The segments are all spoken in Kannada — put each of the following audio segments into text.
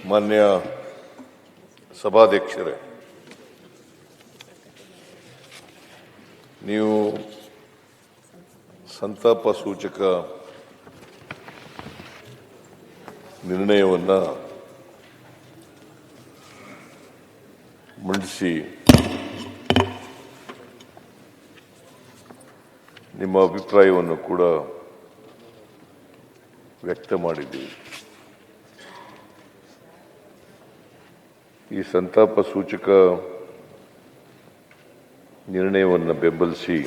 ಮಾನ್ಯ ಸಭಾಧ್ಯಕ್ಷರೇ, ನೀವು ಸಂತಾಪ ಸೂಚಕ ನಿರ್ಣಯವನ್ನು ಮಂಡಿಸಿ ನಿಮ್ಮ ಅಭಿಪ್ರಾಯವನ್ನು ಕೂಡ ವ್ಯಕ್ತ ಮಾಡಿದ್ದೀವಿ. ಈ ಸಂತಾಪ ಸೂಚಕ ನಿರ್ಣಯವನ್ನು ಬೆಂಬಲಿಸಿ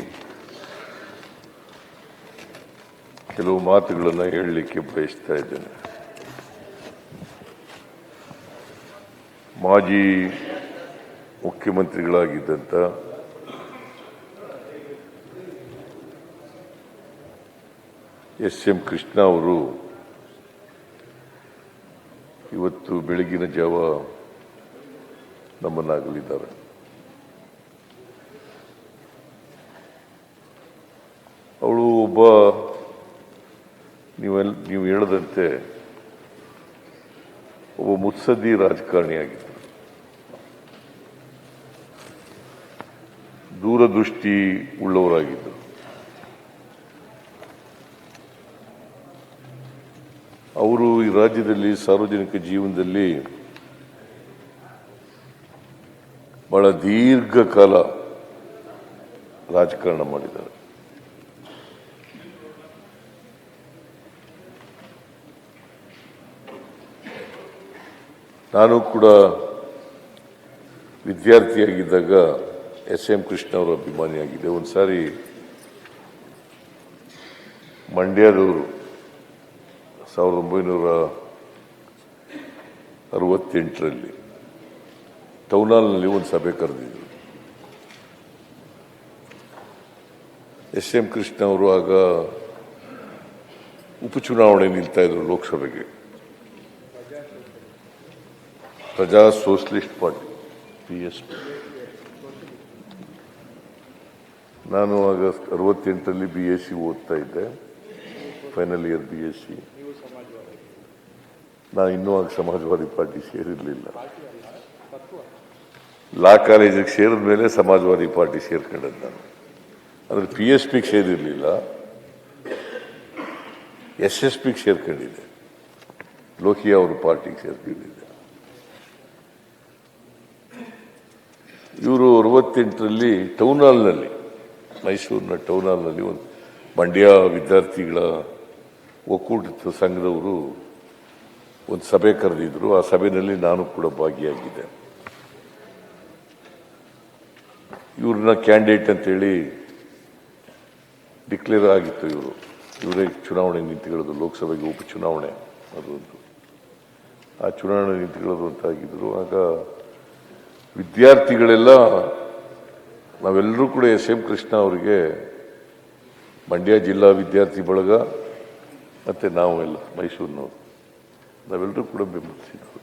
ಕೆಲವು ಮಾತುಗಳನ್ನು ಹೇಳಲಿಕ್ಕೆ ಬಯಸ್ತಾ ಇದ್ದೇನೆ. ಮಾಜಿ ಮುಖ್ಯಮಂತ್ರಿಗಳಾಗಿದ್ದಂಥ ಎಸ್.ಎಂ. ಕೃಷ್ಣ ಅವರು ಇವತ್ತು ಬೆಳಗಿನ ಜಾವ ನಮ್ಮನ್ನಾಗಲಿದ್ದಾರೆ. ಅವಳು ಒಬ್ಬ ನೀವು ಹೇಳದಂತೆ ಒಬ್ಬ ಮುತ್ಸದ್ದಿ ರಾಜಕಾರಣಿಯಾಗಿದ್ದರು. ದೂರದೃಷ್ಟಿ ಉಳ್ಳವರಾಗಿದ್ದರು. ಅವರು ಈ ರಾಜ್ಯದಲ್ಲಿ ಸಾರ್ವಜನಿಕ ಜೀವನದಲ್ಲಿ ಬಹಳ ದೀರ್ಘಕಾಲ ರಾಜಕಾರಣ ಮಾಡಿದ್ದಾರೆ. ನಾನು ಕೂಡ ವಿದ್ಯಾರ್ಥಿಯಾಗಿದ್ದಾಗ ಎಸ್.ಎಂ. ಕೃಷ್ಣ ಅವರ ಅಭಿಮಾನಿಯಾಗಿದೆ. ಒಂದು ಸಾರಿ ಮಂಡ್ಯದವರು 1968ರಲ್ಲಿ ಟೌನ್ ಹಾಲ್ನಲ್ಲಿ ಒಂದು ಸಭೆ ಕರೆದಿದ್ರು. ಎಸ್.ಎಂ. ಕೃಷ್ಣ ಅವರು ಆಗ ಉಪಚುನಾವಣೆ ನಿಲ್ತಾ ಇದ್ರು ಲೋಕಸಭೆಗೆ. ಪ್ರಜಾ ಸೋಷಲಿಸ್ಟ್ ಪಾರ್ಟಿ PSP. ನಾನು ಆಗ 68ರಲ್ಲಿ BSc ಓದ್ತಾ ಇದ್ದೆ, ಫೈನಲ್ ಇಯರ್ BSc. ನಾನು ಇನ್ನೂ ಆಗ ಸಮಾಜವಾದಿ ಪಾರ್ಟಿ ಸೇರಿರಲಿಲ್ಲ. ಲಾ ಕಾಲೇಜಿಗೆ ಸೇರಿದ ಮೇಲೆ ಸಮಾಜವಾದಿ ಪಾರ್ಟಿ ಸೇರ್ಕೊಂಡದ್ದು ನಾನು. ಆದರೆ PSPಗೆ ಸೇರಿರಲಿಲ್ಲ, SSPಗೆ ಸೇರ್ಕೊಂಡಿದ್ದೆ. ಲೋಹಿಯಾ ಅವ್ರ ಪಾರ್ಟಿಗೆ ಸೇರ್ಕೊಂಡಿದ್ದೆ. ಇವರು 68ರಲ್ಲಿ ಟೌನ್ ಹಾಲ್ನಲ್ಲಿ, ಮೈಸೂರಿನ ಟೌನ್ ಹಾಲ್ನಲ್ಲಿ ಒಂದು ಮಂಡ್ಯ ವಿದ್ಯಾರ್ಥಿಗಳ ಒಕ್ಕೂಟದ ಸಂಘದವರು ಒಂದು ಸಭೆ ಕರೆದಿದ್ರು. ಆ ಸಭೆಯಲ್ಲಿ ನಾನು ಕೂಡ ಭಾಗಿಯಾಗಿದ್ದೆ. ಇವ್ರನ್ನ ಕ್ಯಾಂಡಿಡೇಟ್ ಅಂತೇಳಿ ಡಿಕ್ಲೇರ್ ಆಗಿತ್ತು. ಇವರೇ ಚುನಾವಣೆ ನಿಂತುಕೊಳ್ಳೋದು, ಲೋಕಸಭೆಗೆ ಉಪಚುನಾವಣೆ ಅದೊಂದು. ಆ ಚುನಾವಣೆ ನಿಂತುಕೊಳ್ಳೋದು ಅಂತಾಗಿದ್ರು. ಆಗ ವಿದ್ಯಾರ್ಥಿಗಳೆಲ್ಲ ನಾವೆಲ್ಲರೂ ಕೂಡ ಎಸ್.ಎಂ. ಕೃಷ್ಣ ಅವರಿಗೆ, ಮಂಡ್ಯ ಜಿಲ್ಲಾ ವಿದ್ಯಾರ್ಥಿ ಬಳಗ ಮತ್ತು ನಾವೆಲ್ಲ ಮೈಸೂರಿನವರು, ನಾವೆಲ್ಲರೂ ಕೂಡ ಬೆಂಬಲಿಸಿದ್ರು.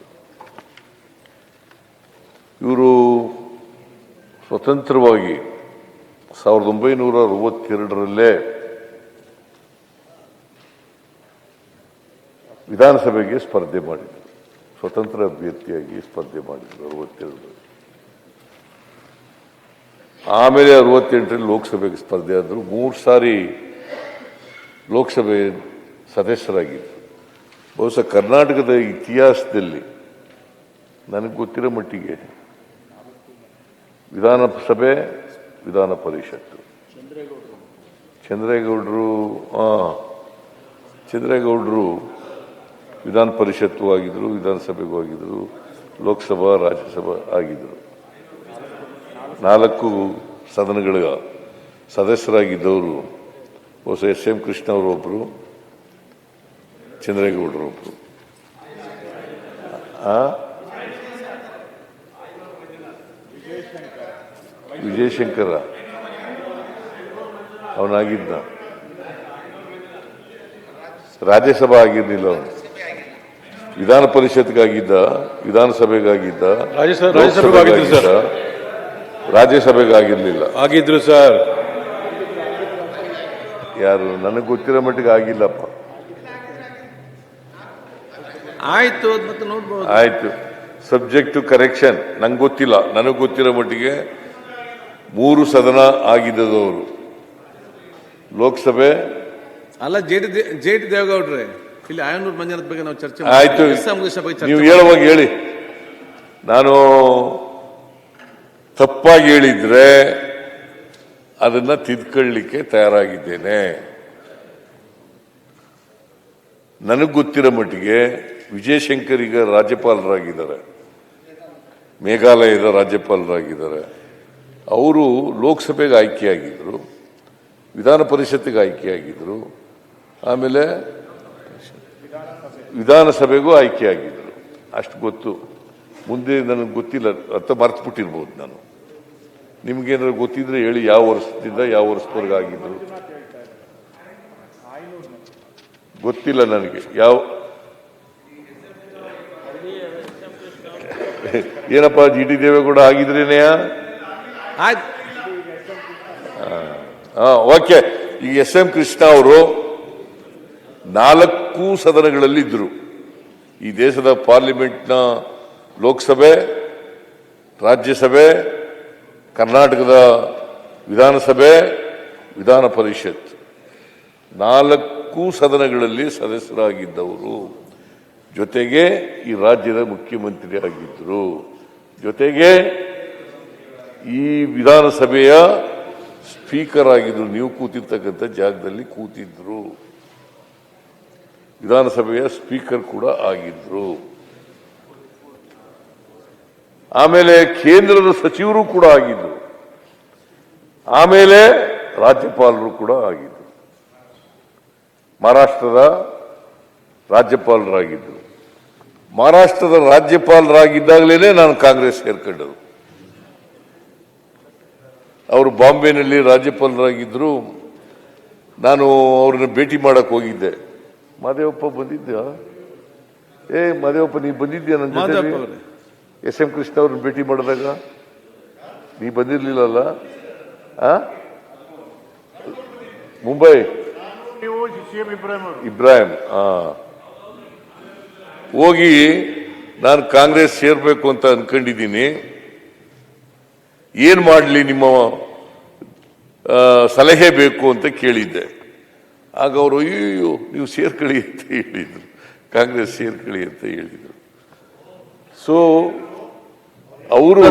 ಇವರು ಸ್ವತಂತ್ರವಾಗಿ 1962ರಲ್ಲೇ ವಿಧಾನಸಭೆಗೆ ಸ್ಪರ್ಧೆ ಮಾಡಿದರು. ಸ್ವತಂತ್ರ ಅಭ್ಯರ್ಥಿಯಾಗಿ ಸ್ಪರ್ಧೆ ಮಾಡಿದರು 62ರಲ್ಲಿ. ಆಮೇಲೆ 68ರಲ್ಲಿ ಲೋಕಸಭೆಗೆ ಸ್ಪರ್ಧೆ ಆದರು. 3 ಸಾರಿ ಲೋಕಸಭೆ ಸದಸ್ಯರಾಗಿದ್ದರು. ಬಹುಶಃ ಕರ್ನಾಟಕದ ಇತಿಹಾಸದಲ್ಲಿ ನನಗೆ ಗೊತ್ತಿರೋ ಮಟ್ಟಿಗೆ ವಿಧಾನಸಭೆ, ವಿಧಾನ ಪರಿಷತ್ತು, ಚಂದ್ರೇಗೌಡರು ವಿಧಾನ ಪರಿಷತ್ತು ಆಗಿದ್ರು, ವಿಧಾನಸಭೆಗೂ ಆಗಿದ್ರು, ಲೋಕಸಭಾ, ರಾಜ್ಯಸಭಾ ಆಗಿದ್ರು. 4 ಸದನಗಳ ಸದಸ್ಯರಾಗಿದ್ದವರು ಬಹುಶಃ ಎಸ್.ಎಂ. ಕೃಷ್ಣ ಅವರೊಬ್ಬರು, ಚಂದ್ರೇಗೌಡರು ಒಬ್ಬರು. ವಿಜಯಶಂಕರ ಅವನಾಗಿದ್ದ. ರಾಜ್ಯಸಭಾ ಆಗಿರ್ಲಿಲ್ಲ ಅವನು. ವಿಧಾನ ಪರಿಷತ್ಗಾಗಿದ್ದ, ವಿಧಾನಸಭೆಗಾಗಿದ್ದ, ರಾಜ್ಯಸಭೆಗಾಗಿರ್ಲಿಲ್ಲ. ಆಗಿದ್ರು ಸರ್. ಯಾರು ನನಗೆ ಗೊತ್ತಿರೋ ಮಟ್ಟಿಗೆ ಆಗಿಲ್ಲಪ್ಪ. ಆಯ್ತು ಮತ್ತೆ ನೋಡ್ಬೋದು. ಆಯ್ತು. Subject to correction. ನಂಗೆ ಗೊತ್ತಿಲ್ಲ, ನನಗೆ ಗೊತ್ತಿರೋ ಮಟ್ಟಿಗೆ 3 ಸದನ ಆಗಿದ್ದವರು ಲೋಕಸಭೆ. ಅಲ್ಲ, ಜೆ ಟಿ ದೇವೇಗೌಡ್ರೆ, ಇಲ್ಲಿ ಆಯನೂರು ಮಂಜುನಾಥ್ ಬಗ್ಗೆ ನಾವು ಚರ್ಚೆ ಆಯ್ತು, ನೀವು ಹೇಳುವಾಗ ಹೇಳಿ. ನಾನು ತಪ್ಪಾಗಿ ಹೇಳಿದ್ರೆ ಅದನ್ನ ತಿದ್ಕೊಳ್ಳಿಕ್ಕೆ ತಯಾರಾಗಿದ್ದೇನೆ. ನನಗೆ ಗೊತ್ತಿರೋ ಮಟ್ಟಿಗೆ ವಿಜಯಶಂಕರ್ ಈಗ ರಾಜ್ಯಪಾಲರಾಗಿದ್ದಾರೆ, ಮೇಘಾಲಯದ ರಾಜ್ಯಪಾಲರಾಗಿದ್ದಾರೆ. ಅವರು ಲೋಕಸಭೆಗೆ ಆಯ್ಕೆಯಾಗಿದ್ದರು, ವಿಧಾನ ಪರಿಷತ್ತಿಗೆ ಆಯ್ಕೆಯಾಗಿದ್ದರು, ಆಮೇಲೆ ವಿಧಾನಸಭೆಗೂ ಆಯ್ಕೆಯಾಗಿದ್ದರು. ಅಷ್ಟು ಗೊತ್ತು. ಮುಂದೆ ನನಗೆ ಗೊತ್ತಿಲ್ಲ, ಅಂತ ಮರ್ತು ಬಿಟ್ಟಿರ್ಬೋದು ನಾನು. ನಿಮ್ಗೇನಾದ್ರು ಗೊತ್ತಿದ್ರೆ ಹೇಳಿ, ಯಾವ ವರ್ಷದಿಂದ ಯಾವ ವರ್ಷದವರೆಗೆ ಆಗಿದ್ರು ಗೊತ್ತಿಲ್ಲ ನನಗೆ. ಯಾವ ಏನಪ್ಪಾ ಜಿ ಟಿ ದೇವೇಗೌಡ ಆಗಿದ್ರೇನೆಯಾ? ಓಕೆ. ಈಗ ಎಸ್ ಎಂ ಕೃಷ್ಣ ಅವರು 4 ಸದನಗಳಲ್ಲಿ ಇದ್ರು. ಈ ದೇಶದ ಪಾರ್ಲಿಮೆಂಟ್ನ ಲೋಕಸಭೆ, ರಾಜ್ಯಸಭೆ, ಕರ್ನಾಟಕದ ವಿಧಾನಸಭೆ, ವಿಧಾನ ಪರಿಷತ್ 4 ಸದನಗಳಲ್ಲಿ ಸದಸ್ಯರಾಗಿದ್ದವರು. ಜೊತೆಗೆ ಈ ರಾಜ್ಯದ ಮುಖ್ಯಮಂತ್ರಿ ಆಗಿದ್ದರು. ಜೊತೆಗೆ ಈ ವಿಧಾನಸಭೆಯ ಸ್ಪೀಕರ್ ಆಗಿದ್ರು. ನೀವು ಕೂತಿರ್ತಕ್ಕಂಥ ಜಾಗದಲ್ಲಿ ಕೂತಿದ್ರು. ವಿಧಾನಸಭೆಯ ಸ್ಪೀಕರ್ ಕೂಡ ಆಗಿದ್ರು. ಆಮೇಲೆ ಕೇಂದ್ರದ ಸಚಿವರು ಕೂಡ ಆಗಿದ್ರು. ಆಮೇಲೆ ರಾಜ್ಯಪಾಲರು ಕೂಡ ಆಗಿದ್ರು. ಮಹಾರಾಷ್ಟ್ರದ ರಾಜ್ಯಪಾಲರಾಗಿದ್ದರು. ಮಹಾರಾಷ್ಟ್ರದ ರಾಜ್ಯಪಾಲರಾಗಿದ್ದಾಗಲೇ ನಾನು ಕಾಂಗ್ರೆಸ್ ಸೇರ್ಕೊಂಡರು. ಅವರು ಬಾಂಬೆನಲ್ಲಿ ರಾಜ್ಯಪಾಲರಾಗಿದ್ದರು. ನಾನು ಅವ್ರನ್ನ ಭೇಟಿ ಮಾಡಕ್ ಹೋಗಿದ್ದೆ. ಮಾದೇವಪ್ಪ ಬಂದಿದ್ದ? ಮಾದೇವಪ್ಪ, ನೀವು ಬಂದಿದ್ಯಾ ನನ್ನ ಜೊತೆ? ಎಸ್ ಎಂ ಕೃಷ್ಣ ಅವ್ರನ್ನ ಭೇಟಿ ಮಾಡಿದಾಗ ನೀ ಬಂದಿರ್ಲಿಲ್ಲಲ್ಲ? ಮುಂಬೈ ಇಬ್ರಾಹಿಂ ಹೋಗಿ ನಾನು ಕಾಂಗ್ರೆಸ್ ಸೇರ್ಬೇಕು ಅಂತ ಅನ್ಕೊಂಡಿದ್ದೀನಿ, ಏನ್ ಮಾಡಲಿ, ನಿಮ್ಮ ಸಲಹೆ ಬೇಕು ಅಂತ ಕೇಳಿದ್ದೆ. ಆಗ ಅವರು ಅಯ್ಯೋ ನೀವು ಸೇರ್ಕೊಳ್ಳಿ ಅಂತ ಹೇಳಿದ್ರು, ಕಾಂಗ್ರೆಸ್ ಸೇರ್ಕೊಳ್ಳಿ ಅಂತ ಹೇಳಿದ್ರು. ಸೊ ಅವರು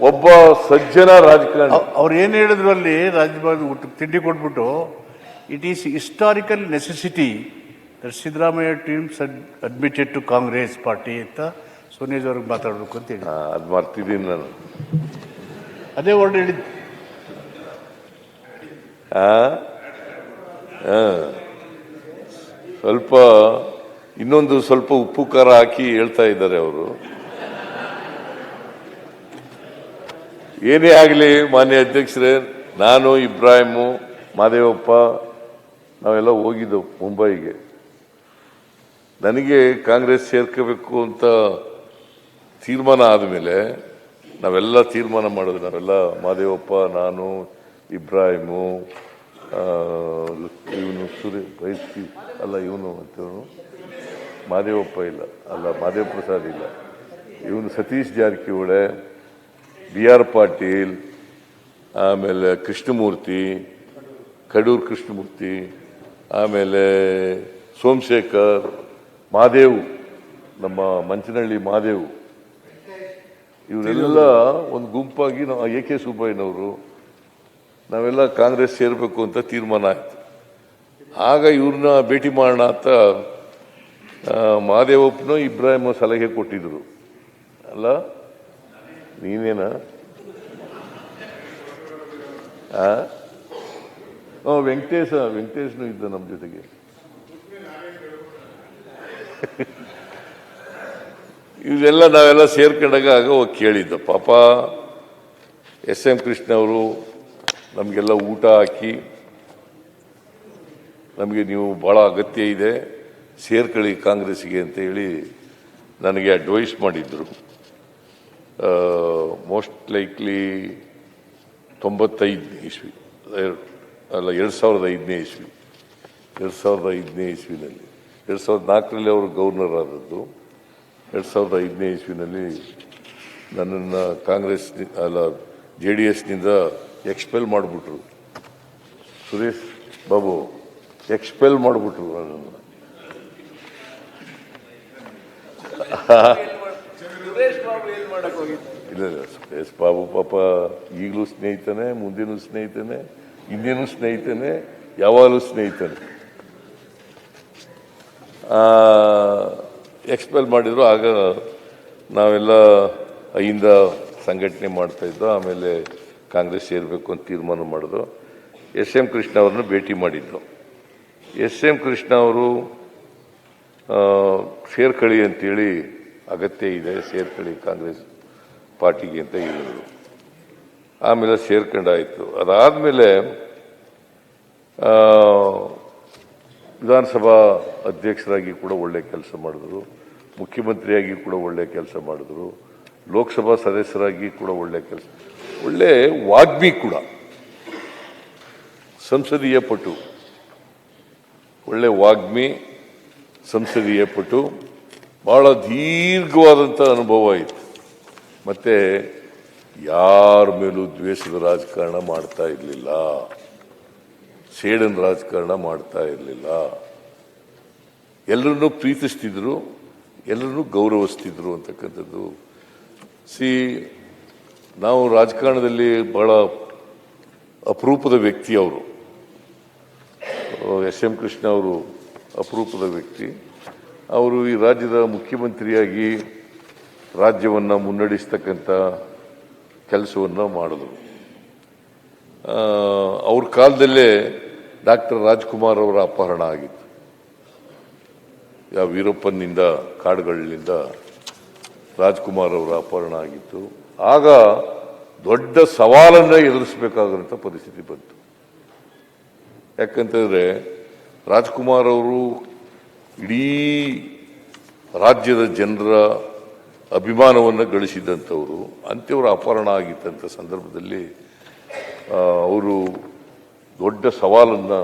ಒಬ್ಬ ಸಜ್ಜನ ರಾಜಕಾರಣಿ. ಅವ್ರು ಏನ್ ಹೇಳಿದ್ರು ಅಲ್ಲಿ ರಾಜ್ಯಪಾಲ ತಿಂಡಿ ಕೊಟ್ಬಿಟ್ಟು, it is historical necessity that Siddaramaiah teams admitted to Congress party ಅಂತ ಸೋನಿಯಾಜ್ ಅವ್ರಿಗೆ ಮಾತಾಡ್ಬೇಕು ಅಂತ ಹೇಳಿ. ಅದು ಮರ್ತಿದ್ದೀನಿ ನಾನು. ಅದೇ ವರ್ಡ್ ಹೇಳಿದ್ದು. ಸ್ವಲ್ಪ ಇನ್ನೊಂದು ಸ್ವಲ್ಪ ಉಪ್ಪು ಖಾರ ಹಾಕಿ ಹೇಳ್ತಾ ಇದ್ದಾರೆ ಅವರು. ಏನೇ ಆಗಲಿ ಮಾನ್ಯ ಅಧ್ಯಕ್ಷರೇ, ನಾನು, ಇಬ್ರಾಹಿಮು, ಮಾದೇವಪ್ಪ ನಾವೆಲ್ಲ ಹೋಗಿದ್ದೆವು ಮುಂಬೈಗೆ. ನನಗೆ ಕಾಂಗ್ರೆಸ್ ಸೇರ್ಕೋಬೇಕು ಅಂತ ತೀರ್ಮಾನ ಆದಮೇಲೆ ನಾವೆಲ್ಲ ತೀರ್ಮಾನ ಮಾಡಿದ್ವಿ. ನಾವೆಲ್ಲ ಮಾದೇವಪ್ಪ, ನಾನು, ಇಬ್ರಾಹಿಮು, ಇವನು ಇವನು ಅಂತವನು ಮಾದೇವಪ್ಪ ಇಲ್ಲ, ಅಲ್ಲ ಮಾದೇವ ಪ್ರಸಾದ್ ಇಲ್ಲ, ಇವನು ಸತೀಶ್ ಜಾರಕಿಹೊಳಿ, BR ಪಾಟೀಲ್, ಆಮೇಲೆ ಕೃಷ್ಣಮೂರ್ತಿ, ಕಡೂರು ಕೃಷ್ಣಮೂರ್ತಿ, ಆಮೇಲೆ ಸೋಮಶೇಖರ್, ಮಹಾದೇವ್, ನಮ್ಮ ಮಂಚನಹಳ್ಳಿ ಮಹಾದೇವ್, ಇವರೆಲ್ಲ ಒಂದು ಗುಂಪಾಗಿ ನಾವು AK ಸುಬ್ಬಯ್ಯನವರು ನಾವೆಲ್ಲ ಕಾಂಗ್ರೆಸ್ ಸೇರಬೇಕು ಅಂತ ತೀರ್ಮಾನ ಆಯ್ತು. ಆಗ ಇವ್ರನ್ನ ಭೇಟಿ ಮಾಡೋಣ ಅಂತ ಮಹಾದೇವಪ್ಪನೋ ಇಬ್ರಾಹಿಮ ಸಲಹೆ ಕೊಟ್ಟಿದ್ರು. ಅಲ್ಲ ನೀನೇನಾ? ವೆಂಕಟೇಶ್ನು ಇದ್ದ ನಮ್ಮ ಜೊತೆಗೆ. ಇವೆಲ್ಲ ನಾವೆಲ್ಲ ಸೇರ್ಕೊಂಡಾಗ ಆಗ ಹೋಗಿ ಕೇಳಿದ್ದ. ಪಾಪ SM ಕೃಷ್ಣ ಅವರು ನಮಗೆಲ್ಲ ಊಟ ಹಾಕಿ, ನಮಗೆ ನೀವು ಬಹಳ ಅಗತ್ಯ ಇದೆ, ಸೇರ್ಕೊಳ್ಳಿ ಕಾಂಗ್ರೆಸ್ಗೆ ಅಂತ ಹೇಳಿ ನನಗೆ ಅಡ್ವೈಸ್ ಮಾಡಿದ್ರು. ಮೋಸ್ಟ್ ಲೈಕ್ಲಿ 95ನೇ ಇಸ್ವಿ, ಅಲ್ಲ 2005ನೇ ಇಸ್ವಿ, 2005ನೇ ಇಸ್ವಿನಲ್ಲಿ 2004ರಲ್ಲಿ ಅವರು ಗವರ್ನರ್ ಆದದ್ದು. 2005ನೇ ಇಸ್ವಿನಲ್ಲಿ ನನ್ನನ್ನು ಕಾಂಗ್ರೆಸ್ JDSನಿಂದ ಎಕ್ಸ್ಪೆಲ್ ಮಾಡಿಬಿಟ್ರು. ಸುರೇಶ್ ಬಾಬು ಎಕ್ಸ್ಪೆಲ್ ಮಾಡಿಬಿಟ್ರು ನನ್ನನ್ನು. ಇಲ್ಲ ಸುರೇಶ್ ಬಾಬು ಪಾಪ ಈಗಲೂ ಸ್ನೇಹಿತನೇ, ಮುಂದಿನೂ ಸ್ನೇಹಿತನೇ, ಇನ್ನೇನು ಸ್ನೇಹಿತನೇ, ಯಾವಾಗಲೂ ಸ್ನೇಹಿತನೇ. ಎಕ್ಸ್ಪೆಲ್ ಮಾಡಿದ್ರು. ಆಗ ನಾವೆಲ್ಲ ಅಹಿಂದ ಸಂಘಟನೆ ಮಾಡ್ತಾ ಇದ್ದೋ. ಆಮೇಲೆ ಕಾಂಗ್ರೆಸ್ ಸೇರಬೇಕು ಅಂತ ತೀರ್ಮಾನ ಮಾಡಿದ್ರು. SM ಕೃಷ್ಣ ಅವ್ರನ್ನ ಭೇಟಿ ಮಾಡಿದ್ದು. SM ಕೃಷ್ಣ ಅವರು ಸೇರ್ಕೊಳ್ಳಿ ಅಂತೇಳಿ, ಅಗತ್ಯ ಇದೆ ಸೇರ್ಕೊಳ್ಳಿ ಕಾಂಗ್ರೆಸ್ ಪಾರ್ಟಿಗೆ ಅಂತ ಹೇಳಿದ್ರು. ಆಮೇಲೆ ಸೇರ್ಕೊಂಡಾಯಿತು. ಅದಾದಮೇಲೆ ವಿಧಾನಸಭಾ ಅಧ್ಯಕ್ಷರಾಗಿ ಕೂಡ ಒಳ್ಳೆ ಕೆಲಸ ಮಾಡಿದ್ರು, ಮುಖ್ಯಮಂತ್ರಿಯಾಗಿ ಕೂಡ ಒಳ್ಳೆ ಕೆಲಸ ಮಾಡಿದ್ರು, ಲೋಕಸಭಾ ಸದಸ್ಯರಾಗಿ ಕೂಡ ಒಳ್ಳೆ ಕೆಲಸ, ಒಳ್ಳೆ ವಾಗ್ಮಿ ಕೂಡ, ಸಂಸದೀಯ ಪಟು, ಒಳ್ಳೆ ವಾಗ್ಮಿ, ಸಂಸದೀಯ ಪಟು, ಬಹಳ ದೀರ್ಘವಾದಂಥ ಅನುಭವ ಇತ್ತು. ಮತ್ತೆ ಯಾರ ಮೇಲೂ ದ್ವೇಷದ ರಾಜಕಾರಣ ಮಾಡ್ತಾ ಇರಲಿಲ್ಲ, ಸೇಡನ್ ರಾಜಕಾರಣ ಮಾಡ್ತಾ ಇರಲಿಲ್ಲ. ಎಲ್ಲರನ್ನೂ ಪ್ರೀತಿಸ್ತಿದ್ರು, ಎಲ್ಲರನ್ನೂ ಗೌರವಿಸ್ತಿದ್ರು ಅಂತಕ್ಕಂಥದ್ದು. ನಾವು ರಾಜಕಾರಣದಲ್ಲಿ ಬಹಳ ಅಪರೂಪದ ವ್ಯಕ್ತಿ ಅವರು. SM ಕೃಷ್ಣ ಅವರು ಅಪರೂಪದ ವ್ಯಕ್ತಿ. ಅವರು ಈ ರಾಜ್ಯದ ಮುಖ್ಯಮಂತ್ರಿಯಾಗಿ ರಾಜ್ಯವನ್ನು ಮುನ್ನಡೆಸ್ತಕ್ಕಂಥ ಕೆಲಸವನ್ನು ಮಾಡಿದ್ರು. ಅವ್ರ ಕಾಲದಲ್ಲೇ ಡಾಕ್ಟರ್ ರಾಜ್ಕುಮಾರ್ ಅವರ ಅಪಹರಣ ಆಗಿತ್ತು. ಯಾವ ವೀರಪ್ಪನಿಂದ, ಕಾಡುಗಳಿಂದ ರಾಜ್ಕುಮಾರ್ ಅವರ ಅಪಹರಣ ಆಗಿತ್ತು. ಆಗ ದೊಡ್ಡ ಸವಾಲನ್ನು ಎದುರಿಸಬೇಕಾದಂಥ ಪರಿಸ್ಥಿತಿ ಬಂತು. ಯಾಕಂತಂದ್ರೆ ರಾಜ್ಕುಮಾರ್ ಅವರು ಇಡೀ ರಾಜ್ಯದ ಜನರ ಅಭಿಮಾನವನ್ನು ಗಳಿಸಿದಂಥವರು. ಅಂಥವ್ರ ಅಪಹರಣ ಆಗಿದ್ದಂಥ ಸಂದರ್ಭದಲ್ಲಿ ಅವರು ದೊಡ್ಡ ಸವಾಲನ್ನು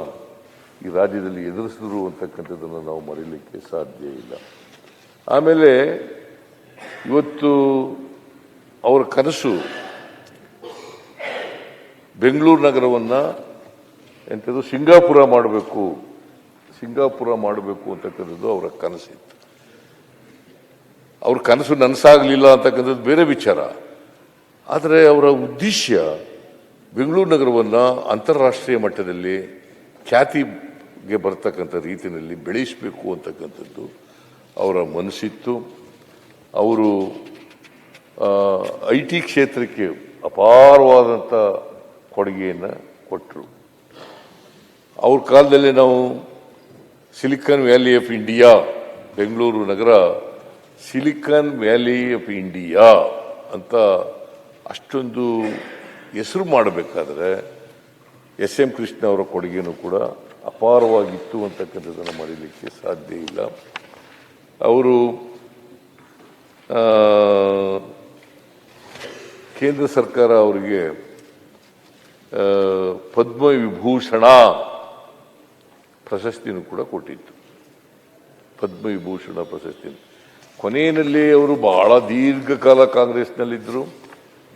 ಈ ರಾಜ್ಯದಲ್ಲಿ ಎದುರಿಸಿದ್ರು ಅಂತಕ್ಕಂಥದ್ದನ್ನು ನಾವು ಮರೀಲಿಕ್ಕೆ ಸಾಧ್ಯ ಇಲ್ಲ. ಆಮೇಲೆ ಇವತ್ತು ಅವರ ಕನಸು ಬೆಂಗಳೂರು ನಗರವನ್ನು ಎಂಥದ್ದು ಸಿಂಗಾಪುರ ಮಾಡಬೇಕು ಅಂತಕ್ಕಂಥದ್ದು ಅವರ ಕನಸಿತ್ತು. ಅವ್ರ ಕನಸು ನನಸಾಗಲಿಲ್ಲ ಅಂತಕ್ಕಂಥದ್ದು ಬೇರೆ ವಿಚಾರ. ಆದರೆ ಅವರ ಉದ್ದೇಶ ಬೆಂಗಳೂರು ನಗರವನ್ನು ಅಂತಾರಾಷ್ಟ್ರೀಯ ಮಟ್ಟದಲ್ಲಿ ಖ್ಯಾತಿಗೆ ಬರ್ತಕ್ಕಂಥ ರೀತಿಯಲ್ಲಿ ಬೆಳೆಸಬೇಕು ಅಂತಕ್ಕಂಥದ್ದು ಅವರ ಮನಸ್ಸಿತ್ತು. ಅವರು IT ಕ್ಷೇತ್ರಕ್ಕೆ ಅಪಾರವಾದಂಥ ಕೊಡುಗೆಯನ್ನು ಕೊಟ್ಟರು. ಅವ್ರ ಕಾಲದಲ್ಲಿ ನಾವು silicon valley of India, Bengaluru Nagar silicon valley of India ಅಂತ ಅಷ್ಟೊಂದು ಹೆಸರು ಮಾಡಬೇಕಾದ್ರೆ SM ಕೃಷ್ಣ ಅವರ ಕೊಡುಗೆನೂ ಕೂಡ ಅಪಾರವಾಗಿತ್ತು ಅಂತಕ್ಕಂಥದ್ದನ್ನು ಮರೀಲಿಕ್ಕೆ ಸಾಧ್ಯ ಇಲ್ಲ. ಅವರು ಕೇಂದ್ರ ಸರ್ಕಾರ ಅವರಿಗೆ ಪದ್ಮವಿಭೂಷಣ ಪ್ರಶಸ್ತಿನೂ ಕೂಡ ಕೊಟ್ಟಿತ್ತು. ಪದ್ಮವಿಭೂಷಣ ಪ್ರಶಸ್ತಿ ಕೊನೆಯಲ್ಲಿ ಅವರು ಬಹಳ ದೀರ್ಘಕಾಲ ಕಾಂಗ್ರೆಸ್ನಲ್ಲಿದ್ದರು.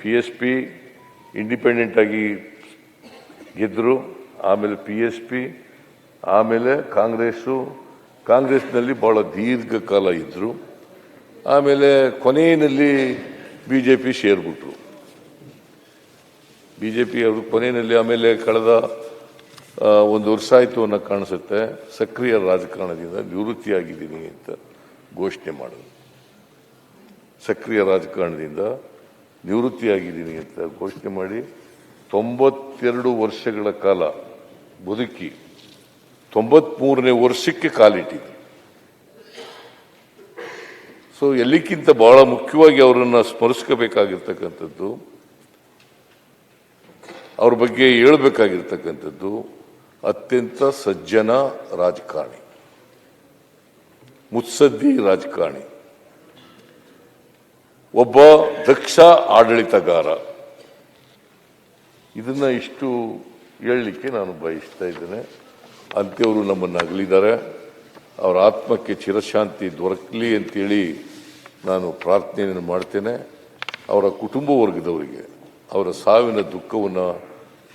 PSP ಇಂಡಿಪೆಂಡೆಂಟ್ ಆಗಿ ಗೆದ್ದರು. ಆಮೇಲೆ PSP, ಆಮೇಲೆ ಕಾಂಗ್ರೆಸ್ನಲ್ಲಿ ಬಹಳ ದೀರ್ಘಕಾಲ ಇದ್ದರು. ಆಮೇಲೆ ಕೊನೆಯಲ್ಲಿ BJP ಸೇರ್ಬಿಟ್ರು. BJP ಅವರು ಕೊನೆಯಲ್ಲಿ ಆಮೇಲೆ ಕಳೆದ 1 ವರ್ಷ ಆಯಿತು ಅನ್ನೋ ಕಾಣಿಸುತ್ತೆ, ಸಕ್ರಿಯ ರಾಜಕಾರಣದಿಂದ ನಿವೃತ್ತಿಯಾಗಿದ್ದೀನಿ ಅಂತ ಘೋಷಣೆ ಮಾಡಿದ್ರು. ಸಕ್ರಿಯ ರಾಜಕಾರಣದಿಂದ ನಿವೃತ್ತಿಯಾಗಿದ್ದೀನಿ ಅಂತ ಘೋಷಣೆ ಮಾಡಿ 92 ವರ್ಷಗಳ ಕಾಲ ಬದುಕಿ 93ನೇ ವರ್ಷಕ್ಕೆ ಕಾಲಿಟ್ಟಿದ್ರು. ಸೊ ಎಲ್ಲಕ್ಕಿಂತ ಬಹಳ ಮುಖ್ಯವಾಗಿ ಅವರನ್ನು ಸ್ಮರಿಸ್ಕೋಬೇಕಾಗಿರ್ತಕ್ಕಂಥದ್ದು, ಅವ್ರ ಬಗ್ಗೆ ಹೇಳಬೇಕಾಗಿರ್ತಕ್ಕಂಥದ್ದು, ಅತ್ಯಂತ ಸಜ್ಜನ ರಾಜಕಾರಣಿ, ಮುತ್ಸದ್ದಿ ರಾಜಕಾರಣಿ, ಒಬ್ಬ ದಕ್ಷ ಆಡಳಿತಗಾರ. ಇದನ್ನ ಇಷ್ಟು ಹೇಳಲಿಕ್ಕೆ ನಾನು ಬಯಸ್ತಾ ಇದ್ದೇನೆ. ಅಂತ್ಯವರು ನಮ್ಮನ್ನು ಅಗಲಿದ್ದಾರೆ. ಅವರ ಆತ್ಮಕ್ಕೆ ಚಿರಶಾಂತಿ ದೊರಕಲಿ ಅಂತೇಳಿ ನಾನು ಪ್ರಾರ್ಥನೆಯನ್ನು ಮಾಡ್ತೇನೆ. ಅವರ ಕುಟುಂಬ ವರ್ಗದವರಿಗೆ ಅವರ ಸಾವಿನ ದುಃಖವನ್ನು,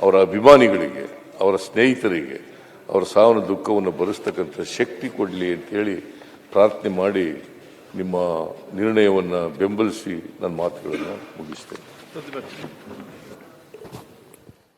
ಅವರ ಅಭಿಮಾನಿಗಳಿಗೆ, ಅವರ ಸ್ನೇಹಿತರಿಗೆ ಅವರ ಸಾವಿನ ದುಃಖವನ್ನು ಭರಿಸ್ತಕ್ಕಂಥ ಶಕ್ತಿ ಕೊಡಲಿ ಅಂತೇಳಿ ಪ್ರಾರ್ಥನೆ ಮಾಡಿ ನಿಮ್ಮ ನಿರ್ಣಯವನ್ನು ಬೆಂಬಲಿಸಿ ನನ್ನ ಮಾತುಗಳನ್ನು ಮುಗಿಸ್ತೇನೆ.